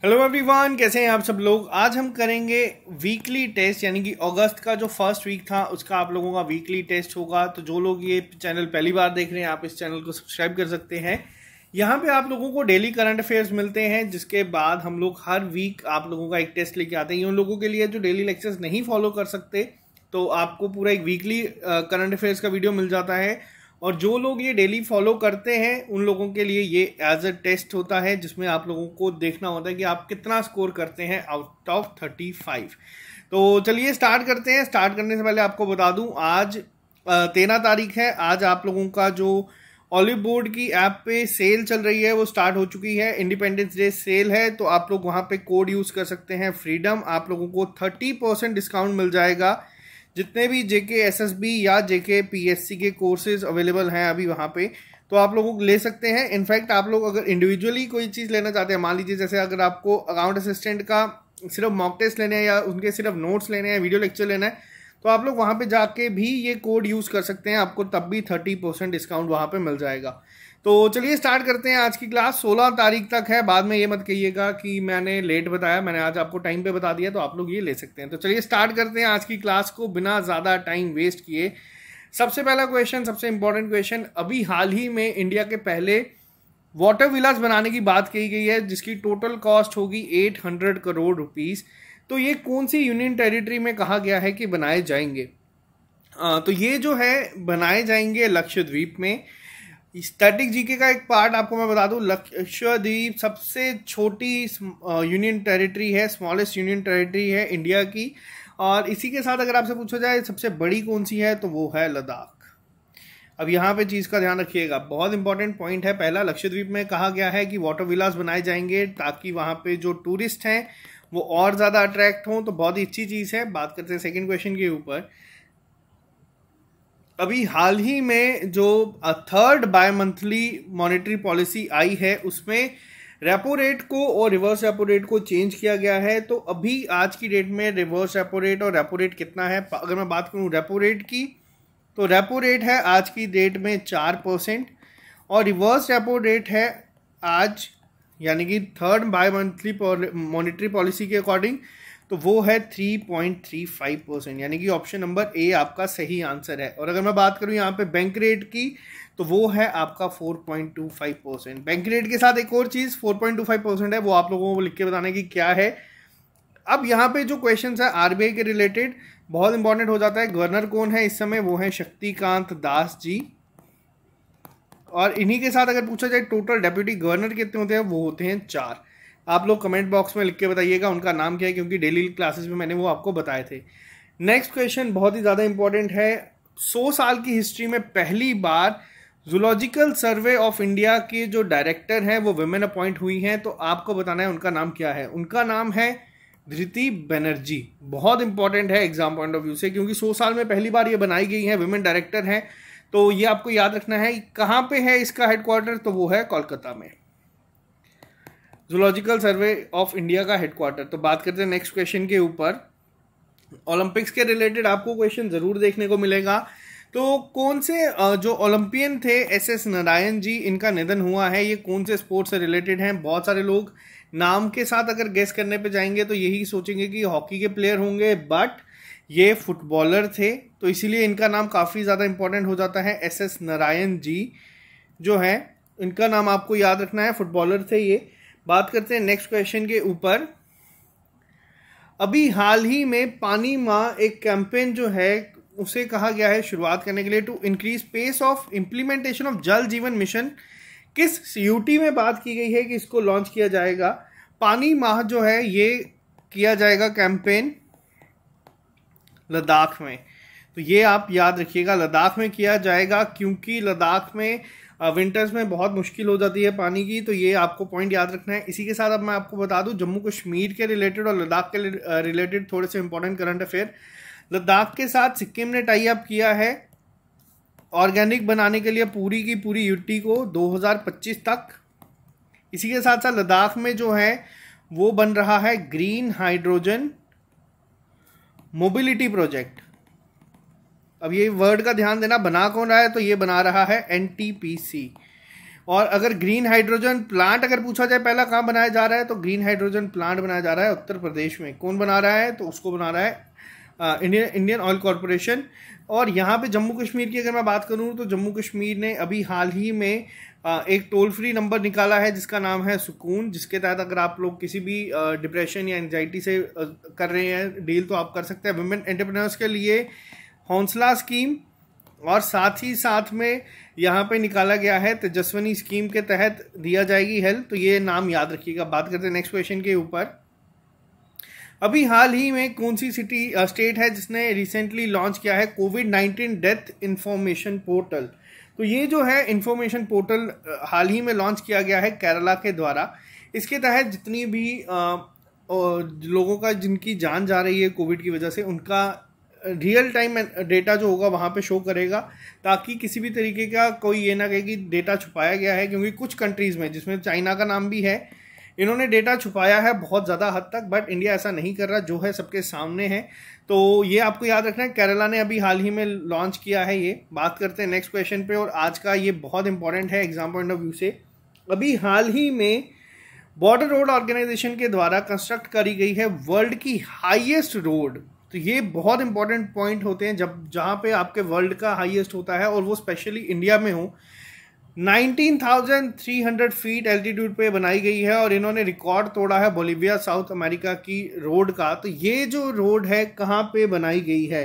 Hello everyone, कैसे हैं आप सब लोग। आज हम करेंगे वीकली टेस्ट, यानी कि अगस्त का जो फर्स्ट वीक था उसका आप लोगों का वीकली टेस्ट होगा। तो जो लोग ये चैनल पहली बार देख रहे हैं, आप इस चैनल को सब्सक्राइब कर सकते हैं। यहाँ पे आप लोगों को डेली करंट अफेयर्स मिलते हैं, जिसके बाद हम लोग हर वीक आप लोगों का एक टेस्ट लेके आते हैं। उन लोगों के लिए जो डेली लेक्चर्स नहीं फॉलो कर सकते, तो आपको पूरा एक वीकली करंट अफेयर्स का वीडियो मिल जाता है। और जो लोग ये डेली फॉलो करते हैं उन लोगों के लिए ये एज अ टेस्ट होता है, जिसमें आप लोगों को देखना होता है कि आप कितना स्कोर करते हैं आउट ऑफ 35। तो चलिए स्टार्ट करते हैं। स्टार्ट करने से पहले आपको बता दूं, आज 13 तारीख है। आज आप लोगों का जो ऑलिव बोर्ड की ऐप पे सेल चल रही है वो स्टार्ट हो चुकी है। इंडिपेंडेंस डे सेल है, तो आप लोग वहां पे कोड यूज कर सकते हैं फ्रीडम। आप लोगों को 30% डिस्काउंट मिल जाएगा। जितने भी जेके एसएसबी या जेके पीएससी के कोर्सेज अवेलेबल हैं अभी वहाँ पे, तो आप लोग ले सकते हैं। इनफैक्ट आप लोग अगर इंडिविजुअली कोई चीज़ लेना चाहते हैं, मान लीजिए जैसे अगर आपको अकाउंट असिस्टेंट का सिर्फ मॉक टेस्ट लेने हैं या उनके सिर्फ नोट्स लेने हैं, वीडियो लेक्चर लेना है, तो आप लोग वहाँ पे जाके भी ये कोड यूज़ कर सकते हैं। आपको तब भी 30% डिस्काउंट वहाँ पे मिल जाएगा। तो चलिए स्टार्ट करते हैं। आज की क्लास 16 तारीख तक है। बाद में ये मत कहिएगा कि मैंने लेट बताया, मैंने आज आपको टाइम पे बता दिया, तो आप लोग ये ले सकते हैं। तो चलिए स्टार्ट करते हैं आज की क्लास को बिना ज़्यादा टाइम वेस्ट किए। सबसे पहला क्वेश्चन, सबसे इंपॉर्टेंट क्वेश्चन, अभी हाल ही में इंडिया के पहले वाटर विलास बनाने की बात कही गई है, जिसकी टोटल कॉस्ट होगी 800 करोड़ रुपीज़। तो ये कौन सी यूनियन टेरिटरी में कहा गया है कि बनाए जाएंगे? तो ये जो है बनाए जाएंगे लक्षद्वीप में। स्टैटिक जीके का एक पार्ट आपको मैं बता दूं, लक्षद्वीप सबसे छोटी यूनियन टेरिटरी है, स्मॉलेस्ट यूनियन टेरिटरी है इंडिया की। और इसी के साथ अगर आपसे पूछा जाए सबसे बड़ी कौन सी है, तो वो है लद्दाख। अब यहाँ पे चीज़ का ध्यान रखिएगा, बहुत इंपॉर्टेंट पॉइंट है। पहला, लक्षद्वीप में कहा गया है कि वाटर विलास बनाए जाएंगे ताकि वहाँ पे जो टूरिस्ट हैं वो और ज़्यादा अट्रैक्ट हों, तो बहुत ही अच्छी चीज़ है। बात करते हैं सेकेंड क्वेश्चन के ऊपर। अभी हाल ही में जो third bimonthly monetary policy आई है, उसमें रेपो रेट को और रिवर्स रेपो रेट को चेंज किया गया है। तो अभी आज की डेट में रिवर्स रेपो रेट और रेपो रेट कितना है? अगर मैं बात करूं रेपो रेट की, तो रेपो रेट है आज की डेट में 4%, और रिवर्स रेपो रेट है आज, यानी कि third bimonthly monetary policy के अकॉर्डिंग, तो वो है 3.35%, यानी कि ऑप्शन नंबर ए आपका सही आंसर है। और अगर मैं बात करूं यहाँ पे बैंक रेट की, तो वो है आपका 4.25%। बैंक रेट के साथ एक और चीज़ 4.25% है, वो आप लोगों को लिख के बताने की क्या है। अब यहाँ पे जो क्वेश्चन है आरबीआई के रिलेटेड बहुत इंपॉर्टेंट हो जाता है। गवर्नर कौन है इस समय? वो है शक्तिकांत दास जी। और इन्हीं के साथ अगर पूछा जाए टोटल डेप्यूटी गवर्नर कितने होते हैं, वो होते हैं 4। आप लोग कमेंट बॉक्स में लिख के बताइएगा उनका नाम क्या है, क्योंकि डेली क्लासेस में मैंने वो आपको बताए थे। नेक्स्ट क्वेश्चन बहुत ही ज़्यादा इंपॉर्टेंट है। 100 साल की हिस्ट्री में पहली बार जूलॉजिकल सर्वे ऑफ इंडिया के जो डायरेक्टर हैं वो विमेन अपॉइंट हुई हैं, तो आपको बताना है उनका नाम क्या है। उनका नाम है धृति बनर्जी। बहुत इंपॉर्टेंट है एग्जाम पॉइंट ऑफ व्यू से, क्योंकि 100 साल में पहली बार ये बनाई गई है, विमेन डायरेक्टर हैं। तो ये आपको याद रखना है। कहाँ पे है इसका हेडक्वार्टर? तो वो है कोलकाता में, जूलॉजिकल सर्वे ऑफ इंडिया का हेडक्वार्टर। तो बात करते हैं नेक्स्ट क्वेश्चन के ऊपर। ओलंपिक्स के रिलेटेड आपको क्वेश्चन जरूर देखने को मिलेगा। तो कौन से जो ओलंपियन थे एसएस नारायण जी, इनका निधन हुआ है, ये कौन से स्पोर्ट्स से रिलेटेड हैं? बहुत सारे लोग नाम के साथ अगर गेस करने पे जाएंगे तो यही सोचेंगे कि हॉकी के प्लेयर होंगे, बट ये फुटबॉलर थे, तो इसीलिए इनका नाम काफ़ी ज़्यादा इंपॉर्टेंट हो जाता है। एसएस नारायण जी जो है, इनका नाम आपको याद रखना है, फुटबॉलर थे ये। बात करते हैं नेक्स्ट क्वेश्चन के ऊपर। अभी हाल ही में पानी माँ एक कैंपेन जो है उसे कहा गया है शुरुआत करने के लिए to increase pace of implementation of Jal Jeevan mission. किस यूटी में बात की गई है कि इसको लॉन्च किया जाएगा? पानी माह जो है ये किया जाएगा कैंपेन लद्दाख में। तो ये आप याद रखिएगा, लद्दाख में किया जाएगा, क्योंकि लद्दाख में विंटर्स में बहुत मुश्किल हो जाती है पानी की। तो ये आपको पॉइंट याद रखना है। इसी के साथ अब मैं आपको बता दूं जम्मू कश्मीर के रिलेटेड और लद्दाख के रिलेटेड थोड़े से इंपॉर्टेंट करंट अफेयर। लद्दाख के साथ सिक्किम ने टाई अप किया है ऑर्गेनिक बनाने के लिए पूरी की पूरी यूटी को 2025 तक। इसी के साथ साथ लद्दाख में जो है वो बन रहा है ग्रीन हाइड्रोजन मोबिलिटी प्रोजेक्ट। अब ये वर्ड का ध्यान देना, बना कौन रहा है? तो ये बना रहा है एनटीपीसी। और अगर ग्रीन हाइड्रोजन प्लांट अगर पूछा जाए पहला कहाँ बनाया जा रहा है, तो ग्रीन हाइड्रोजन प्लांट बनाया जा रहा है उत्तर प्रदेश में। कौन बना रहा है, तो उसको बना रहा है इंडियन ऑयल कॉरपोरेशन। और यहाँ पे जम्मू कश्मीर की अगर मैं बात करूँ तो जम्मू कश्मीर ने अभी हाल ही में एक टोल फ्री नंबर निकाला है जिसका नाम है सुकून, जिसके तहत अगर आप लोग किसी भी डिप्रेशन या एंजाइटी से कर रहे हैं डील तो आप कर सकते हैं। वुमेन एंटरप्रेन्योर्स के लिए हौसला स्कीम, और साथ ही साथ में यहाँ पे निकाला गया है तेजस्विनी स्कीम के तहत दिया जाएगी हेल्प। तो ये नाम याद रखिएगा। बात करते हैं नेक्स्ट क्वेश्चन के ऊपर। अभी हाल ही में कौन सी स्टेट है जिसने रिसेंटली लॉन्च किया है कोविड-19 डेथ इंफॉर्मेशन पोर्टल। तो ये जो है इंफॉर्मेशन पोर्टल हाल ही में लॉन्च किया गया है केरला के द्वारा। इसके तहत जितनी भी लोगों का जिनकी जान जा रही है कोविड की वजह से, उनका रियल टाइम डेटा जो होगा वहाँ पे शो करेगा, ताकि किसी भी तरीके का कोई ये ना कहे कि डेटा छुपाया गया है। क्योंकि कुछ कंट्रीज़ में, जिसमें चाइना का नाम भी है, इन्होंने डेटा छुपाया है बहुत ज़्यादा हद तक, बट इंडिया ऐसा नहीं कर रहा, जो है सबके सामने है। तो ये आपको याद रखना है, केरला ने अभी हाल ही में लॉन्च किया है ये। बात करते हैं नेक्स्ट क्वेश्चन पे, और आज का ये बहुत इंपॉर्टेंट है एग्जाम पॉइंट ऑफ व्यू से। अभी हाल ही में बॉर्डर रोड ऑर्गेनाइजेशन के द्वारा कंस्ट्रक्ट करी गई है वर्ल्ड की हाईएस्ट रोड। तो ये बहुत इंपॉर्टेंट पॉइंट होते हैं जब जहाँ पे आपके वर्ल्ड का हाईएस्ट होता है, और वो स्पेशली इंडिया में हो। 19,300 फीट एल्टीट्यूड पे बनाई गई है, और इन्होंने रिकॉर्ड तोड़ा है बोलिविया साउथ अमेरिका की रोड का। तो ये जो रोड है कहाँ पे बनाई गई है,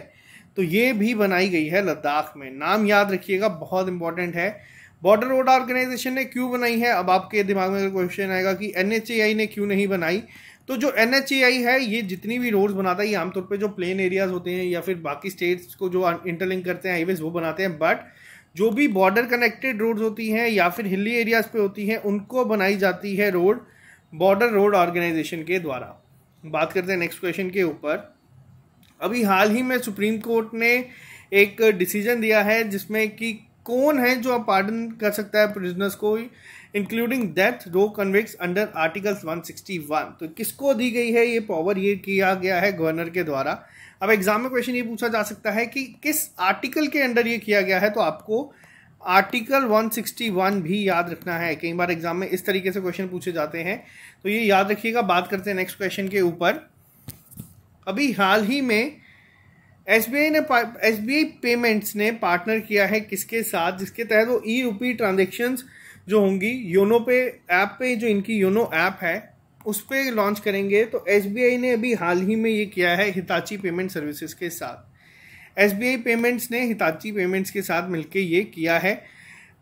तो ये भी बनाई गई है लद्दाख में। नाम याद रखिएगा, बहुत इंपॉर्टेंट है। बॉर्डर रोड ऑर्गेनाइजेशन ने क्यों बनाई है, अब आपके दिमाग में क्वेश्चन आएगा कि NHAI ने क्यों नहीं बनाई। तो जो NHAI है, ये जितनी भी रोड्स बनाता है, ये आमतौर पे जो प्लेन एरियाज होते हैं या फिर बाकी स्टेट्स को जो इंटरलिंक करते हैं हाईवेज, वो बनाते हैं। बट जो भी बॉर्डर कनेक्टेड रोड्स होती हैं या फिर हिली एरियाज पे होती हैं, उनको बनाई जाती है रोड बॉर्डर रोड ऑर्गेनाइजेशन के द्वारा। बात करते हैं नेक्स्ट क्वेश्चन के ऊपर। अभी हाल ही में सुप्रीम कोर्ट ने एक डिसीजन दिया है जिसमें कि कौन है जो पार्डन कर सकता है प्रिजनर्स को, including death row convicts under article 161। तो किसको दी गई है ये पावर, ये किया गया है गवर्नर के द्वारा। अब एग्जाम में क्वेश्चन ये पूछा जा सकता है कि किस आर्टिकल के अंडर ये किया गया है, तो आपको आर्टिकल 161 भी याद रखना है। कई बार एग्जाम में इस तरीके से क्वेश्चन पूछे जाते हैं, तो ये याद रखिएगा। बात करते हैं नेक्स्ट क्वेश्चन के ऊपर। अभी हाल ही में SBI पेमेंट्स ने पार्टनर किया है किसके साथ, जिसके तहत वो ई-रूपी ट्रांजेक्शन्स जो होंगी योनो पे ऐप पे, जो इनकी योनो ऐप है उस पर लॉन्च करेंगे। तो SBI ने अभी हाल ही में ये किया है हिताची पेमेंट सर्विसेज के साथ। SBI पेमेंट्स ने हिताची पेमेंट्स के साथ मिलकर ये किया है।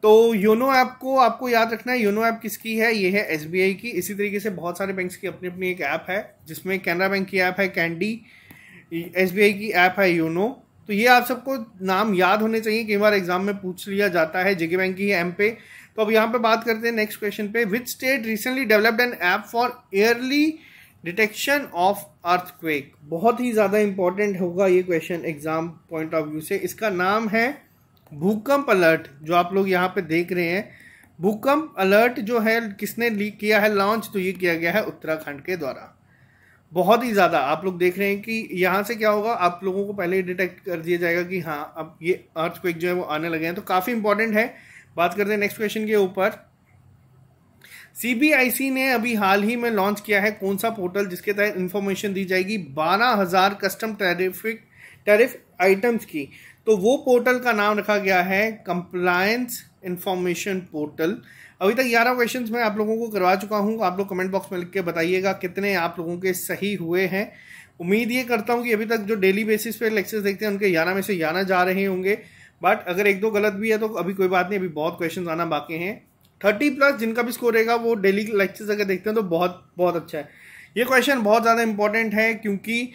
तो योनो ऐप को आपको याद रखना है, योनो ऐप किसकी है, ये है SBI की। इसी तरीके से बहुत सारे बैंक्स की अपनी अपनी एक ऐप है, जिसमें कैनरा बैंक की ऐप है कैंडी, SBI की ऐप है योनो। तो ये आप सबको नाम याद होने चाहिए, कई बार एग्जाम में पूछ लिया जाता है। जेके बैंक की है एम पे। तो अब यहाँ पे बात करते हैं नेक्स्ट क्वेश्चन पे। Which state recently developed N app for early detection of earthquake. बहुत ही ज़्यादा इंपॉर्टेंट होगा ये question exam point of view से। इसका नाम है भूकंप अलर्ट, जो आप लोग यहाँ पे देख रहे हैं। भूकंप अलर्ट जो है किसने किया है लॉन्च, तो ये किया गया है उत्तराखंड के द्वारा। बहुत ही ज़्यादा आप लोग देख रहे हैं कि यहाँ से क्या होगा, आप लोगों को पहले ही डिटेक्ट कर दिया जाएगा कि हाँ अब ये अर्थक्वेक जो है वो आने लगे हैं। तो काफ़ी इंपॉर्टेंट है। बात करते हैं नेक्स्ट क्वेश्चन के ऊपर। CBIC ने अभी हाल ही में लॉन्च किया है कौन सा पोर्टल, जिसके तहत इंफॉर्मेशन दी जाएगी 12,000 कस्टम टैरिफ आइटम्स की। तो वो पोर्टल का नाम रखा गया है कंप्लायंस इंफॉर्मेशन पोर्टल। अभी तक 11 क्वेश्चंस मैं आप लोगों को करवा चुका हूं। आप लोग कमेंट बॉक्स में लिख के बताइएगा कितने आप लोगों के सही हुए हैं। उम्मीद ये करता हूं कि अभी तक जो डेली बेसिस पे लेक्चर्स देखते हैं उनके 11 में से 11 जा रहे होंगे। बट अगर एक दो गलत भी है तो अभी कोई बात नहीं, अभी बहुत क्वेश्चन आना बाकी हैं। 30+ जिनका भी स्कोर रहेगा वो डेली लेक्चर्स अगर देखते हैं तो बहुत बहुत अच्छा है। ये क्वेश्चन बहुत ज़्यादा इंपॉर्टेंट है, क्योंकि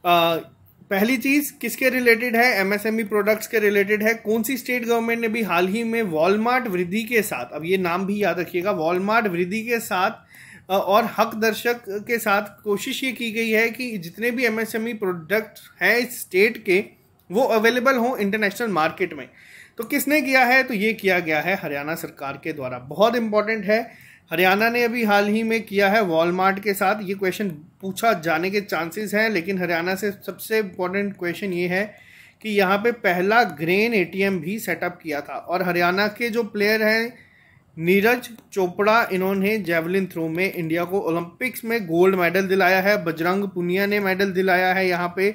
पहली चीज़ किसके रिलेटेड है, MSME प्रोडक्ट्स के रिलेटेड है। कौन सी स्टेट गवर्नमेंट ने भी हाल ही में वॉलमार्ट वृद्धि के साथ, अब ये नाम भी याद रखिएगा, वॉलमार्ट वृद्धि के साथ और हक दर्शक के साथ कोशिश ये की गई है कि जितने भी MSME प्रोडक्ट हैं इस स्टेट के, वो अवेलेबल हों इंटरनेशनल मार्केट में। तो किसने किया है, तो ये किया गया है हरियाणा सरकार के द्वारा। बहुत इंपॉर्टेंट है, हरियाणा ने अभी हाल ही में किया है वॉलमार्ट के साथ। ये क्वेश्चन पूछा जाने के चांसेस हैं, लेकिन हरियाणा से सबसे इम्पोर्टेंट क्वेश्चन ये है कि यहाँ पे पहला ग्रेन ATM भी सेटअप किया था। और हरियाणा के जो प्लेयर हैं नीरज चोपड़ा, इन्होंने जेवलिन थ्रो में इंडिया को ओलंपिक्स में गोल्ड मेडल दिलाया है। बजरंग पुनिया ने मेडल दिलाया है यहाँ पे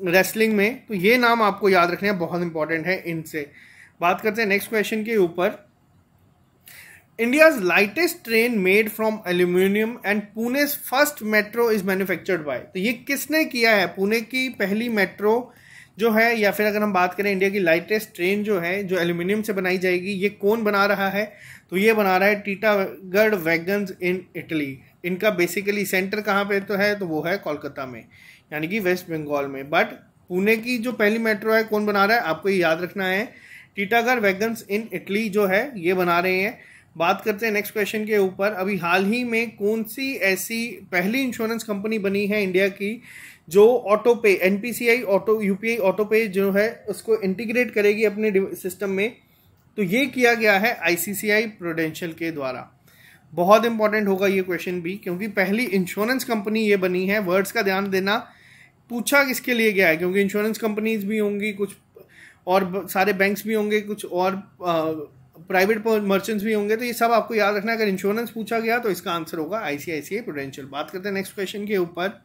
रेसलिंग में। तो ये नाम आपको याद रखने हैं, बहुत इंपॉर्टेंट है। इनसे बात करते हैं नेक्स्ट क्वेश्चन के ऊपर। India's lightest train made from aluminium and Pune first metro is manufactured by. तो ये किसने किया है? पुणे की पहली मेट्रो जो है, या फिर अगर हम बात करें इंडिया की लाइटेस्ट ट्रेन जो है जो एल्यूमिनियम से बनाई जाएगी, ये कौन बना रहा है? तो ये बना रहा है टीटागढ़ वैगन्स इन इटली। इनका बेसिकली सेंटर कहाँ पे तो है? तो वो है कोलकाता में, यानी कि वेस्ट बंगाल में। बट पुणे की जो पहली मेट्रो है कौन बना रहा है? आपको ये याद रखना है, टीटागढ़ वैगन्स इन इटली जो है ये बना रहे हैं। बात करते हैं नेक्स्ट क्वेश्चन के ऊपर। अभी हाल ही में कौन सी ऐसी पहली इंश्योरेंस कंपनी बनी है इंडिया की जो ऑटो पे, एनपीसीआई ऑटो, यूपीआई ऑटो पे जो है उसको इंटीग्रेट करेगी अपने सिस्टम में? तो ये किया गया है आईसीसीआई प्रूडेंशियल के द्वारा। बहुत इंपॉर्टेंट होगा ये क्वेश्चन भी, क्योंकि पहली इंश्योरेंस कंपनी ये बनी है। वर्ड्स का ध्यान देना, पूछा किसके लिए गया है, क्योंकि इंश्योरेंस कंपनीज भी होंगी कुछ, और सारे बैंक्स भी होंगे कुछ, और प्राइवेट मर्चेंट्स भी होंगे। तो ये सब आपको याद रखना है। अगर इंश्योरेंस पूछा गया तो इसका आंसर होगा आईसीआईसीआई प्रूडेंशियल। बात करते हैं नेक्स्ट क्वेश्चन के ऊपर।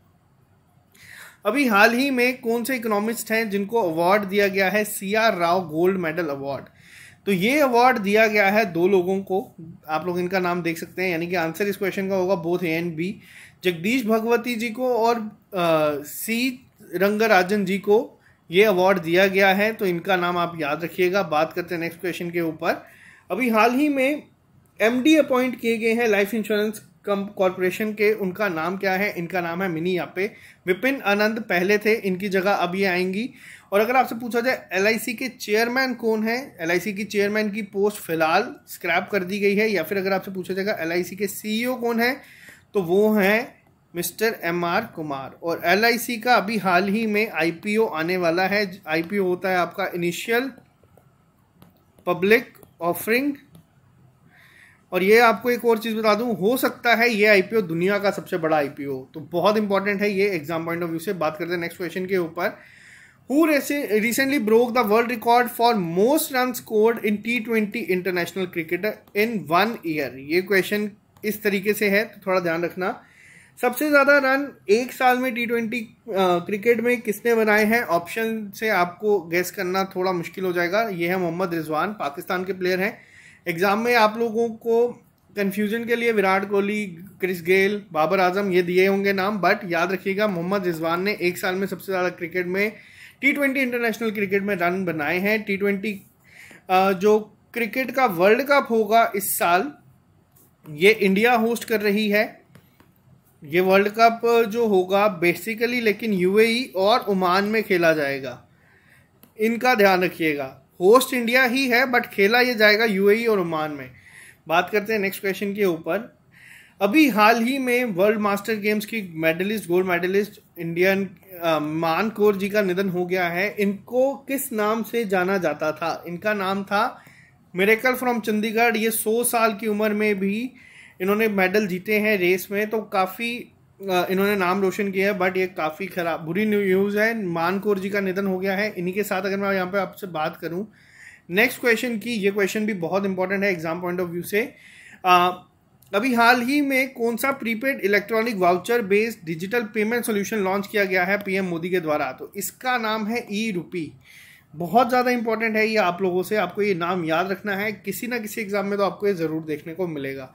अभी हाल ही में कौन से इकोनॉमिस्ट हैं जिनको अवार्ड दिया गया है CR Rao gold medal award? तो ये अवार्ड दिया गया है 2 लोगों को, आप लोग इनका नाम देख सकते हैं, यानी कि आंसर इस क्वेश्चन का होगा both A and B. Jagdish Bhagwati ji को और सी रंगराजन जी को ये अवार्ड दिया गया है। तो इनका नाम आप याद रखिएगा। बात करते हैं नेक्स्ट क्वेश्चन के ऊपर। अभी हाल ही में एमडी अपॉइंट किए गए हैं लाइफ इंश्योरेंस कॉर्पोरेशन के, उनका नाम क्या है? इनका नाम है मिनी यापे। विपिन आनंद पहले थे, इनकी जगह अब ये आएंगी। और अगर आपसे पूछा जाए एलआईसी के चेयरमैन कौन है? एलआईसी की चेयरमैन की पोस्ट फिलहाल स्क्रैप कर दी गई है। या फिर अगर आपसे पूछा जाएगा एलआईसी के सीईओ कौन है, तो वो हैं मिस्टर एमआर कुमार। और एलआईसी का अभी हाल ही में आईपीओ आने वाला है। आईपीओ होता है आपका इनिशियल पब्लिक ऑफरिंग। और ये आपको एक और चीज बता दूं, हो सकता है ये आईपीओ दुनिया का सबसे बड़ा आईपीओ। तो बहुत इंपॉर्टेंट है ये एग्जाम पॉइंट ऑफ व्यू से। बात करते हैं नेक्स्ट क्वेश्चन के ऊपर। Who recently broke the world record for most run scored in T20 international cricket in 1 year? ये क्वेश्चन इस तरीके से है, तो थोड़ा ध्यान रखना। सबसे ज्यादा रन एक साल में T20 क्रिकेट में किसने बनाए हैं? ऑप्शन से आपको गेस करना थोड़ा मुश्किल हो जाएगा। ये है मोहम्मद रिजवान, पाकिस्तान के प्लेयर हैं। एग्जाम में आप लोगों को कंफ्यूजन के लिए विराट कोहली, क्रिस गेल, बाबर आजम ये दिए होंगे नाम, बट याद रखिएगा मोहम्मद रिजवान ने एक साल में सबसे ज़्यादा क्रिकेट में T20 इंटरनेशनल क्रिकेट में रन बनाए हैं। T20 जो क्रिकेट का वर्ल्ड कप होगा इस साल, ये इंडिया होस्ट कर रही है। ये वर्ल्ड कप जो होगा बेसिकली लेकिन यूएई और ओमान में खेला जाएगा, इनका ध्यान रखिएगा। होस्ट इंडिया ही है बट खेला ये जाएगा यूएई और ओमान में। बात करते हैं नेक्स्ट क्वेश्चन के ऊपर। अभी हाल ही में वर्ल्ड मास्टर गेम्स की मेडलिस्ट, गोल्ड मेडलिस्ट इंडियन मान कौर जी का निधन हो गया है। इनको किस नाम से जाना जाता था? इनका नाम था मिरेकल फ्रॉम चंडीगढ़। ये 100 साल की उम्र में भी इन्होंने मेडल जीते हैं रेस में, तो काफ़ी इन्होंने नाम रोशन किया है। बट ये काफ़ी खराब बुरी न्यूज़ है, मान कौर जी का निधन हो गया है। इन्हीं के साथ अगर मैं यहाँ पे आपसे बात करूँ नेक्स्ट क्वेश्चन की, ये क्वेश्चन भी बहुत इंपॉर्टेंट है एग्जाम पॉइंट ऑफ व्यू से। अभी हाल ही में कौन सा prepaid electronic voucher based digital payment solution launch किया गया है पीएम मोदी के द्वारा? तो इसका नाम है ई रूपी। बहुत ज़्यादा इंपॉर्टेंट है ये आप लोगों से, आपको ये नाम याद रखना है। किसी ना किसी एग्जाम में तो आपको ये ज़रूर देखने को मिलेगा।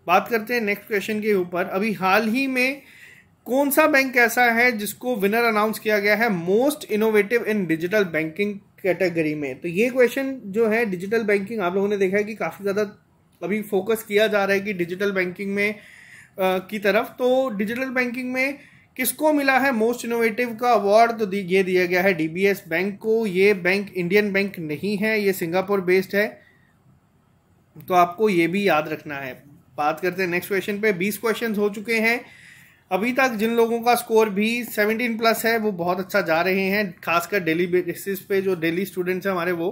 बात करते हैं नेक्स्ट क्वेश्चन के ऊपर। अभी हाल ही में कौन सा बैंक ऐसा है जिसको विनर अनाउंस किया गया है मोस्ट इनोवेटिव इन डिजिटल बैंकिंग कैटेगरी में? तो ये क्वेश्चन जो है डिजिटल बैंकिंग, आप लोगों ने देखा है कि काफ़ी ज़्यादा अभी फोकस किया जा रहा है कि डिजिटल बैंकिंग में की तरफ। तो डिजिटल बैंकिंग में किसको मिला है मोस्ट इनोवेटिव का अवार्ड? तो ये दिया गया है डीबीएस बैंक को। ये बैंक इंडियन बैंक नहीं है, ये सिंगापुर बेस्ड है, तो आपको ये भी याद रखना है। बात करते हैं नेक्स्ट क्वेश्चन पे। 20 क्वेश्चन हो चुके हैं अभी तक। जिन लोगों का स्कोर भी 17+ है वो बहुत अच्छा जा रहे हैं, खासकर डेली बेसिस पे जो डेली स्टूडेंट्स हैं हमारे वो।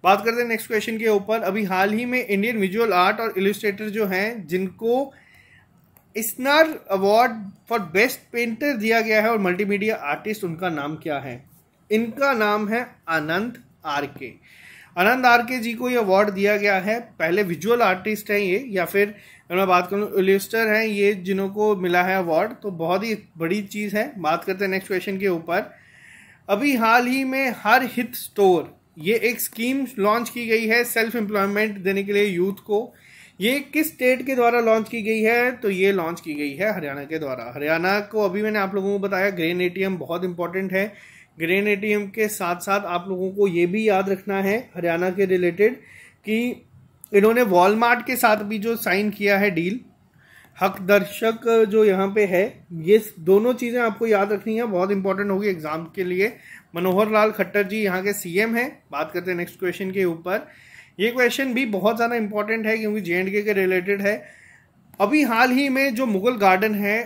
बात करते हैं नेक्स्ट क्वेश्चन के ऊपर। अभी हाल ही में इंडियन विजुअल आर्ट और इलस्ट्रेटर जो हैं जिनको Isner award for best painter दिया गया है और मल्टीमीडिया आर्टिस्ट, उनका नाम क्या है? इनका नाम है आनंद आर के। आनंद आरके जी को ये अवार्ड दिया गया है। पहले विजुअल आर्टिस्ट हैं ये, या फिर अगर मैं बात करूँ इलस्ट्रेटर हैं ये, जिन्हों को मिला है अवार्ड, तो बहुत ही बड़ी चीज़ है। बात करते हैं नेक्स्ट क्वेश्चन के ऊपर। अभी हाल ही में हर हित स्टोर, ये एक स्कीम लॉन्च की गई है सेल्फ एम्प्लॉयमेंट देने के लिए यूथ को। ये किस स्टेट के द्वारा लॉन्च की गई है? तो ये लॉन्च की गई है हरियाणा के द्वारा। हरियाणा को अभी मैंने आप लोगों को बताया ग्रेन एटीएम बहुत इंपॉर्टेंट है। ग्रेन एटीएम के साथ साथ आप लोगों को ये भी याद रखना है हरियाणा के रिलेटेड कि इन्होंने वॉलमार्ट के साथ भी जो साइन किया है डील, हक दर्शक जो यहाँ पे है, ये दोनों चीज़ें आपको याद रखनी है, बहुत इंपॉर्टेंट होगी एग्जाम के लिए। मनोहर लाल खट्टर जी यहाँ के सीएम हैं। बात करते हैं नेक्स्ट क्वेश्चन के ऊपर। ये क्वेश्चन भी बहुत ज़्यादा इंपॉर्टेंट है क्योंकि J&K के रिलेटेड है। अभी हाल ही में जो मुगल गार्डन है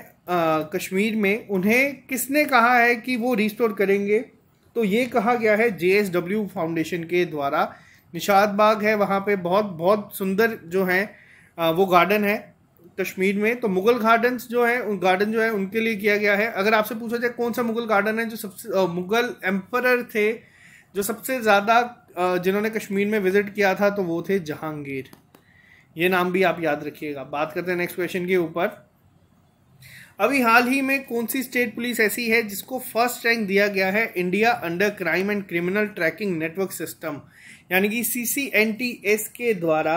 कश्मीर में, उन्हें किसने कहा है कि वो रिस्टोर करेंगे? तो ये कहा गया है JSW फाउंडेशन के द्वारा। निशात बाग है वहाँ पे, बहुत बहुत सुंदर जो है वो गार्डन है कश्मीर में। तो मुगल गार्डन्स जो है, गार्डन जो है उनके लिए किया गया है। अगर आपसे पूछा जाए कौन सा मुगल गार्डन है जो सबसे मुगल एम्परर थे जो सबसे ज़्यादा जिन्होंने कश्मीर में विजिट किया था, तो वो थे जहांगीर। ये नाम भी आप याद रखिएगा। बात करते हैं नेक्स्ट क्वेश्चन के ऊपर। अभी हाल ही में कौन सी स्टेट पुलिस ऐसी है जिसको फर्स्ट रैंक दिया गया है India under crime and criminal tracking network system, यानी कि CCNTS के द्वारा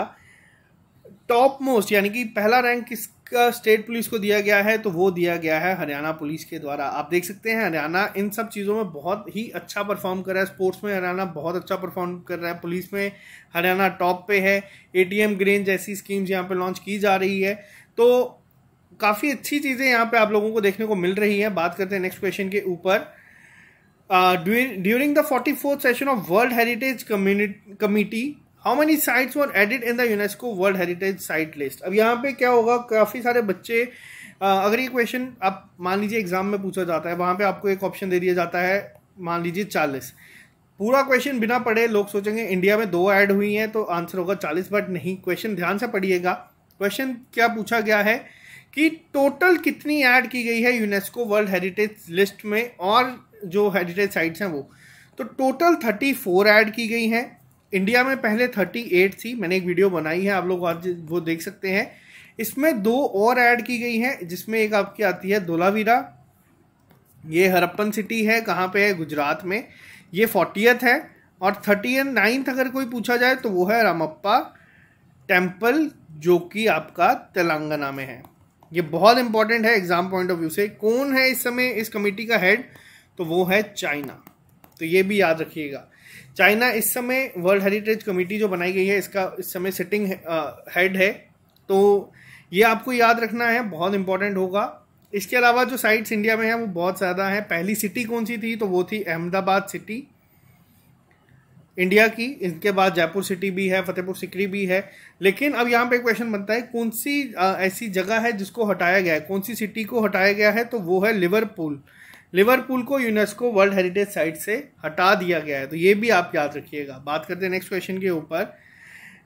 टॉप मोस्ट, यानी कि पहला रैंक किसका स्टेट पुलिस को दिया गया है? तो वो दिया गया है हरियाणा पुलिस के द्वारा। आप देख सकते हैं हरियाणा इन सब चीज़ों में बहुत ही अच्छा परफॉर्म कर रहा है। स्पोर्ट्स में हरियाणा बहुत अच्छा परफॉर्म कर रहा है, पुलिस में हरियाणा टॉप पे है। ATM ग्रेन जैसी स्कीम्स यहाँ पे लॉन्च की जा रही है, तो काफ़ी अच्छी चीज़ें यहाँ पे आप लोगों को देखने को मिल रही है। बात करते हैं नेक्स्ट क्वेश्चन के ऊपर। During the 44th session of world heritage committee how many sites were added in the UNESCO world heritage site list? अब यहाँ पे क्या होगा, काफ़ी सारे बच्चे अगर ये क्वेश्चन आप मान लीजिए एग्जाम में पूछा जाता है, वहाँ पे आपको एक ऑप्शन दे दिया जाता है, मान लीजिए 40। पूरा क्वेश्चन बिना पढ़े लोग सोचेंगे इंडिया में 2 ऐड हुई हैं तो आंसर होगा 40, बट नहीं, क्वेश्चन ध्यान से पढ़िएगा। क्वेश्चन क्या पूछा गया है कि टोटल कितनी ऐड की गई है यूनेस्को वर्ल्ड हेरिटेज लिस्ट में और जो हेरिटेज साइट्स हैं वो, तो टोटल 34 ऐड की गई हैं। इंडिया में पहले 38 थी, मैंने एक वीडियो बनाई है, आप लोग आज वो देख सकते हैं। इसमें 2 और ऐड की गई हैं, जिसमें एक आपकी आती है धोलावीरा, ये हरप्पन सिटी है, कहाँ पे है? गुजरात में, ये 40th है। और 39th अगर कोई पूछा जाए तो वो है रामप्पा टेम्पल, जो कि आपका तेलंगाना में है। ये बहुत इंपॉर्टेंट है एग्जाम पॉइंट ऑफ व्यू से। कौन है इस समय इस कमेटी का हेड? तो वो है चाइना, तो ये भी याद रखिएगा। चाइना इस समय वर्ल्ड हेरिटेज कमेटी जो बनाई गई है, इसका इस समय सिटिंग हेड है, तो ये आपको याद रखना है, बहुत इंपॉर्टेंट होगा। इसके अलावा जो साइट्स इंडिया में है वो बहुत ज़्यादा है। पहली सिटी कौन सी थी? तो वो थी अहमदाबाद सिटी इंडिया की। इनके बाद जयपुर सिटी भी है, फतेहपुर सिकरी भी है। लेकिन अब यहाँ पे क्वेश्चन बनता है कौन सी ऐसी जगह है जिसको हटाया गया है, कौन सी सिटी को हटाया गया है? तो वो है लिवरपूल। लिवरपूल को यूनेस्को वर्ल्ड हेरिटेज साइट से हटा दिया गया है, तो ये भी आप याद रखिएगा। बात करते हैं नेक्स्ट क्वेश्चन के ऊपर।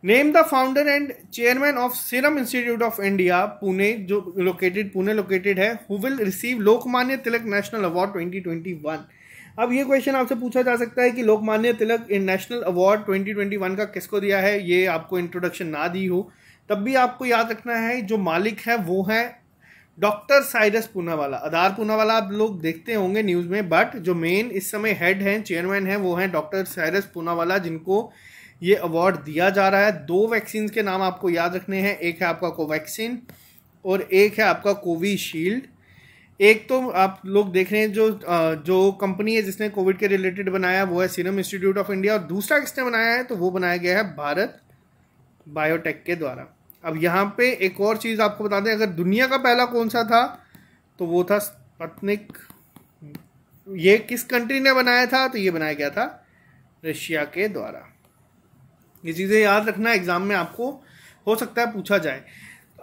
Name the founder and chairman of serum institute of India Pune, जो पुणे लोकेटेड है, who will receive Lokmanya Tilak national award 2021। अब ये क्वेश्चन आपसे पूछा जा सकता है कि लोकमान्य तिलक नेशनल अवार्ड 2021 का किसको दिया है? ये आपको इंट्रोडक्शन ना दी हो तब भी आपको याद रखना है, जो मालिक है वो है डॉक्टर साइरस पूनावाला। आधार पूनावाला आप लोग देखते होंगे न्यूज़ में, बट जो मेन इस समय हेड हैं, चेयरमैन हैं, वो हैं डॉक्टर साइरस पूनावाला, जिनको ये अवार्ड दिया जा रहा है। 2 वैक्सीन के नाम आपको याद रखने हैं, एक है आपका कोवैक्सीन और एक है आपका कोविशील्ड। एक तो आप लोग देख रहे हैं जो कंपनी है जिसने कोविड के रिलेटेड बनाया वो है सीरम इंस्टीट्यूट ऑफ इंडिया, और दूसरा किसने बनाया है? तो वो बनाया गया है भारत बायोटेक के द्वारा। अब यहाँ पे एक और चीज़ आपको बता दें, अगर दुनिया का पहला कौन सा था तो वो था स्पुतनिक। ये किस कंट्री ने बनाया था? तो ये बनाया गया था रशिया के द्वारा। ये चीज़ें याद रखना, एग्जाम में आपको हो सकता है पूछा जाए।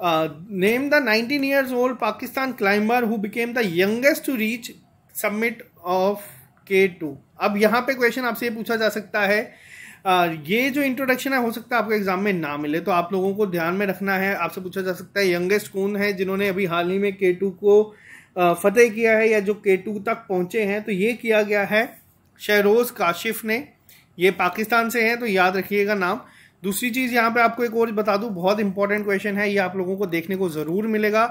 Name the 19 years old Pakistan climber who became the youngest to reach summit of K2। अब यहाँ पे क्वेश्चन आपसे ये पूछा जा सकता है, ये जो इंट्रोडक्शन है हो सकता है आपको एग्जाम में ना मिले, तो आप लोगों को ध्यान में रखना है। आपसे पूछा जा सकता है यंगेस्ट कौन है जिन्होंने अभी हाल ही में K2 को फतेह किया है या जो K2 तक पहुंचे हैं? तो ये किया गया है शहरोज काशिफ ने। ये पाकिस्तान से हैं, तो याद रखिएगा नाम। दूसरी चीज़ यहाँ पे आपको एक और बता दूँ, बहुत इंपॉर्टेंट क्वेश्चन है, ये आप लोगों को देखने को ज़रूर मिलेगा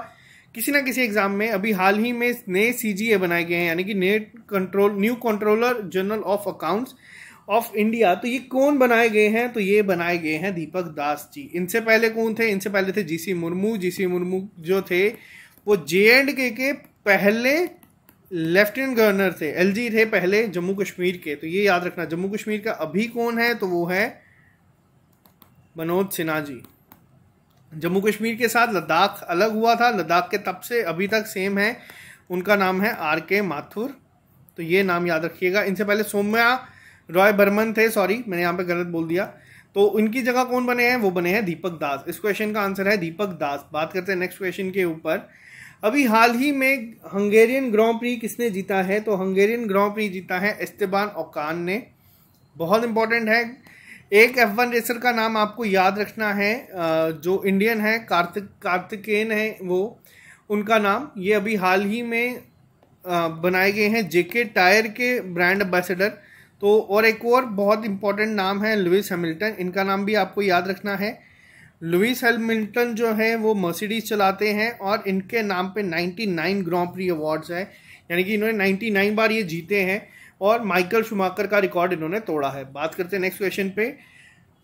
किसी ना किसी एग्जाम में। अभी हाल ही में नए CGA बनाए गए हैं, यानी कि new controller general of accounts of India. तो ये कौन बनाए गए हैं? तो ये बनाए गए हैं दीपक दास जी। इनसे पहले कौन थे? इनसे पहले थे GC मुर्मू। GC मुर्मू जो थे वो J&K के पहले लेफ्टिनेंट गवर्नर थे, LG थे पहले जम्मू कश्मीर के। तो ये याद रखना। जम्मू कश्मीर का अभी कौन है? तो वो है मनोज सिन्हा जी। जम्मू कश्मीर के साथ लद्दाख अलग हुआ था, लद्दाख के तब से अभी तक सेम है। उनका नाम है RK माथुर। तो ये नाम याद रखिएगा। इनसे पहले सौम्या रॉय बर्मन थे, सॉरी मैंने यहाँ पे गलत बोल दिया। तो उनकी जगह कौन बने हैं? वो बने हैं दीपक दास। इस क्वेश्चन का आंसर है दीपक दास। बात करते हैं नेक्स्ट क्वेश्चन के ऊपर। अभी हाल ही में हंगेरियन ग्रां प्री किसने जीता है? तो हंगेरियन ग्रां प्री जीता है एस्टेबान ओकान ने। बहुत इंपॉर्टेंट है। एक F1 रेसर का नाम आपको याद रखना है, जो इंडियन है, कार्तिकेन है वो, उनका नाम। ये अभी हाल ही में बनाए गए हैं JK टायर के ब्रांड एम्बेसडर। तो और एक और बहुत इंपॉर्टेंट नाम है लुइस हैमिल्टन। इनका नाम भी आपको याद रखना है। लुइस हैमिल्टन जो है वो मर्सिडीज चलाते हैं और इनके नाम पे 99 ग्रां प्री अवार्ड्स है, यानी कि इन्होंने 99 बार ये जीते हैं और माइकल शुमाकर का रिकॉर्ड इन्होंने तोड़ा है। बात करते हैं नेक्स्ट क्वेश्चन पे।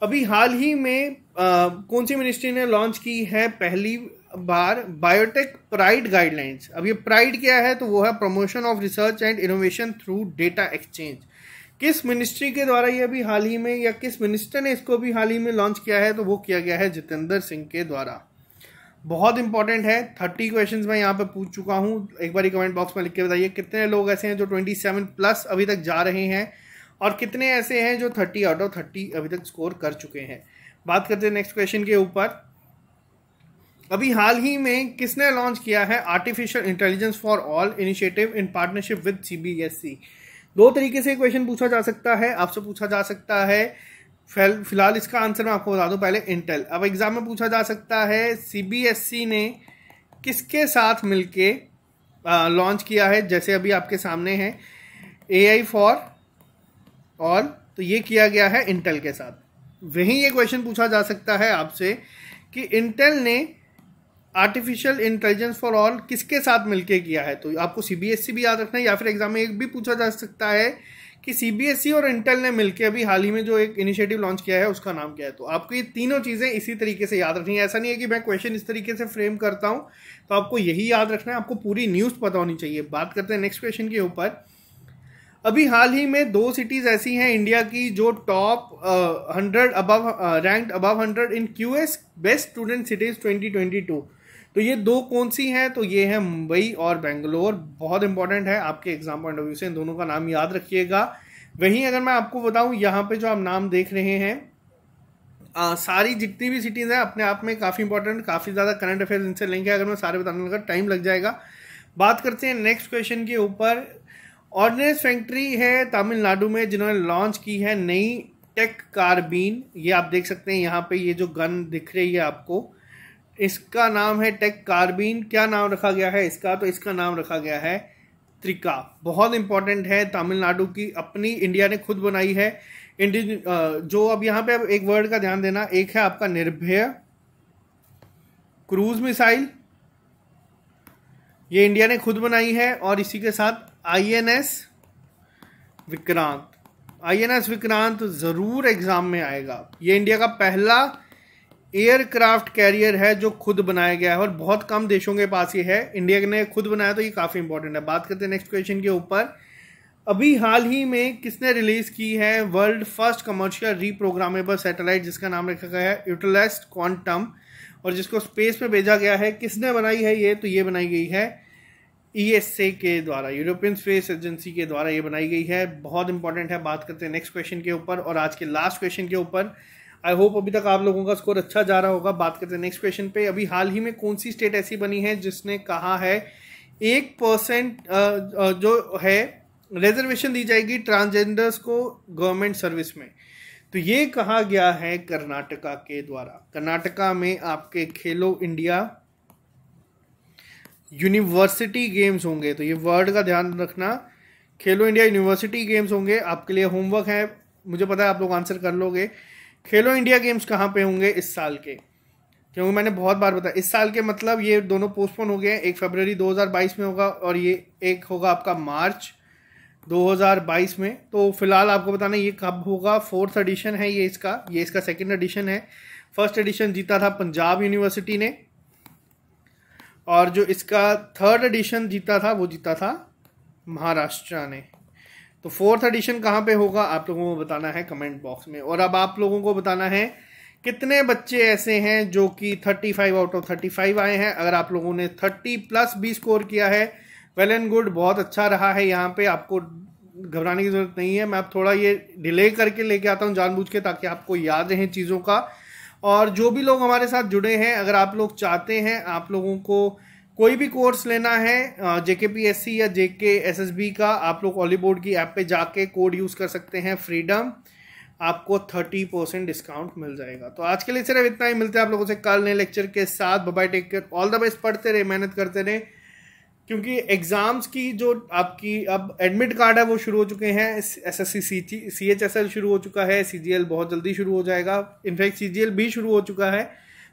अभी हाल ही में कौन सी मिनिस्ट्री ने लॉन्च की है पहली बार बायोटेक प्राइड गाइडलाइंस? अब ये प्राइड क्या है? तो वो है promotion of research and innovation through data exchange. किस मिनिस्ट्री के द्वारा ये अभी हाल ही में, या किस मिनिस्टर ने इसको भी हाल ही में लॉन्च किया है? तो वो किया गया है जितेंद्र सिंह के द्वारा। बहुत इंपॉर्टेंट है। 30 क्वेश्चंस मैं यहाँ पे पूछ चुका हूँ। एक बार कमेंट बॉक्स में लिख के बताइए कितने लोग ऐसे हैं जो 27 प्लस अभी तक जा रहे हैं और कितने ऐसे हैं जो 30 आउट ऑफ 30 अभी तक स्कोर कर चुके हैं। बात करते हैं नेक्स्ट क्वेश्चन के ऊपर। अभी हाल ही में किसने लॉन्च किया है artificial intelligence for all initiative in partnership with CBSE? दो तरीके से क्वेश्चन पूछा जा सकता है, आपसे पूछा जा सकता है। फिलहाल इसका आंसर मैं आपको बता दूं पहले, इंटेल। अब एग्जाम में पूछा जा सकता है CBSE ने किसके साथ मिलके लॉन्च किया है? जैसे अभी आपके सामने है AI फॉर ऑल, तो ये किया गया है इंटेल के साथ। वहीं ये क्वेश्चन पूछा जा सकता है आपसे कि इंटेल ने आर्टिफिशियल इंटेलिजेंस फॉर ऑल किसके साथ मिलके किया है? तो आपको CBSE भी याद रखना है, या फिर एग्जाम में एक भी पूछा जा सकता है कि CBSE और इंटेल ने मिलके अभी हाल ही में जो एक इनिशिएटिव लॉन्च किया है उसका नाम क्या है। तो आपको ये तीनों चीज़ें इसी तरीके से याद रखनी है। ऐसा नहीं है कि मैं क्वेश्चन इस तरीके से फ्रेम करता हूँ, तो आपको यही याद रखना है, आपको पूरी न्यूज़ पता होनी चाहिए। बात करते हैं नेक्स्ट क्वेश्चन के ऊपर। अभी हाल ही में 2 सिटीज़ ऐसी हैं इंडिया की जो टॉप 100 अबव रैंक्ड अबव 100 इन QS बेस्ट स्टूडेंट सिटीज़ 2022। तो ये 2 कौन सी हैं? तो ये है मुंबई और बेंगलोर। बहुत इंपॉर्टेंट है आपके एग्जाम पॉइंट ऑफ व्यू से, इन दोनों का नाम याद रखिएगा। वहीं अगर मैं आपको बताऊं, यहाँ पे जो आप नाम देख रहे हैं, सारी जितनी भी सिटीज़ हैं अपने आप में काफ़ी इंपॉर्टेंट, काफ़ी ज़्यादा करंट अफेयर्स इनसे लिंक है। अगर मैं सारे बताने लगा टाइम लग जाएगा। बात करते हैं नेक्स्ट क्वेश्चन के ऊपर। ऑर्डिनेंस फैक्ट्री है तमिलनाडु में जिन्होंने लॉन्च की है नई टेक कार्बीन। ये आप देख सकते हैं यहाँ पे, ये जो गन दिख रही है आपको, इसका नाम है टेक कार्बीन। क्या नाम रखा गया है इसका? तो इसका नाम रखा गया है त्रिका। बहुत इंपॉर्टेंट है, तमिलनाडु की अपनी, इंडिया ने खुद बनाई है। जो अब यहाँ पे एक वर्ड का ध्यान देना, एक है आपका निर्भय क्रूज मिसाइल, ये इंडिया ने खुद बनाई है। और इसी के साथ INS विक्रांत। INS विक्रांत जरूर एग्जाम में आएगा। ये इंडिया का पहला एयरक्राफ्ट कैरियर है जो खुद बनाया गया है और बहुत कम देशों के पास ये है। इंडिया ने खुद बनाया, तो ये काफ़ी इंपॉर्टेंट है। बात करते हैं नेक्स्ट क्वेश्चन के ऊपर। अभी हाल ही में किसने रिलीज की है world first commercial reprogrammable satellite, जिसका नाम रखा गया है यूटिलाइज्ड क्वांटम, और जिसको स्पेस में भेजा गया है? किसने बनाई है ये? तो ये बनाई गई है ESA के द्वारा, यूरोपियन स्पेस एजेंसी के द्वारा ये बनाई गई है। बहुत इंपॉर्टेंट है। बात करते हैं नेक्स्ट क्वेश्चन के ऊपर और आज के लास्ट क्वेश्चन के ऊपर। आई होप अभी तक आप लोगों का स्कोर अच्छा जा रहा होगा। बात करते हैं नेक्स्ट क्वेश्चन पे। अभी हाल ही में कौन सी स्टेट ऐसी बनी है जिसने कहा है 1% जो है रिजर्वेशन दी जाएगी ट्रांसजेंडर्स को गवर्नमेंट सर्विस में? तो ये कहा गया है कर्नाटका के द्वारा। कर्नाटका में आपके खेलो इंडिया यूनिवर्सिटी गेम्स होंगे। तो ये वर्ड का ध्यान रखना, खेलो इंडिया यूनिवर्सिटी गेम्स होंगे। आपके लिए होमवर्क है, मुझे पता है आप लोग आंसर कर लोगे। खेलो इंडिया गेम्स कहाँ पे होंगे इस साल के, क्योंकि मैंने बहुत बार बताया इस साल के मतलब ये दोनों पोस्टपोन हो गए हैं। एक फरवरी 2022 में होगा और ये एक होगा आपका मार्च 2022 में। तो फिलहाल आपको बताना ये कब होगा। 4th एडिशन है ये इसका 2nd एडिशन है। फर्स्ट एडिशन जीता था पंजाब यूनिवर्सिटी ने, और जो इसका 3rd एडिशन जीता था वो जीता था महाराष्ट्र ने। तो 4th एडिशन कहाँ पे होगा आप लोगों को बताना है कमेंट बॉक्स में। और अब आप लोगों को बताना है कितने बच्चे ऐसे हैं जो कि 35 आउट ऑफ 35 आए हैं। अगर आप लोगों ने 30+ भी स्कोर किया है, वेल एंड गुड, बहुत अच्छा रहा है। यहाँ पे आपको घबराने की जरूरत नहीं है। मैं अब थोड़ा ये डिले करके लेके आता हूँ जानबूझ के, ताकि आपको याद रहे चीज़ों का। और जो भी लोग हमारे साथ जुड़े हैं, अगर आप लोग चाहते हैं आप लोगों को कोई भी कोर्स लेना है JKPSC या JKSSB का, आप लोग ऑलीबोर्ड की ऐप पे जाके कोड यूज़ कर सकते हैं फ्रीडम, आपको 30% डिस्काउंट मिल जाएगा। तो आज के लिए सिर्फ इतना ही। मिलते हैं आप लोगों से कल नए लेक्चर के साथ। Bye bye, take care, all the best. पढ़ते रहे, मेहनत करते रहे, क्योंकि एग्जाम्स की जो आपकी अब एडमिट कार्ड है वो शुरू हो चुके हैं। SSC CHSL शुरू हो चुका है, CGL बहुत जल्दी शुरू हो जाएगा, इनफैक्ट CGL भी शुरू हो चुका है।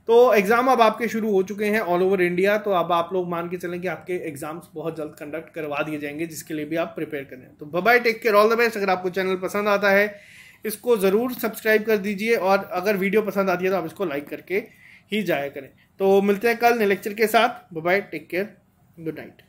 तो एग्जाम अब आपके शुरू हो चुके हैं ऑल ओवर इंडिया। तो अब आप लोग मान के चलें कि आपके एग्जाम्स बहुत जल्द कंडक्ट करवा दिए जाएंगे, जिसके लिए भी आप प्रिपेयर करें। तो bye bye, take care, all the best. अगर आपको चैनल पसंद आता है इसको ज़रूर सब्सक्राइब कर दीजिए, और अगर वीडियो पसंद आती है तो आप इसको लाइक करके ही जाया करें। तो मिलते हैं कल नए लेक्चर के साथ। Bye bye, take care, good night.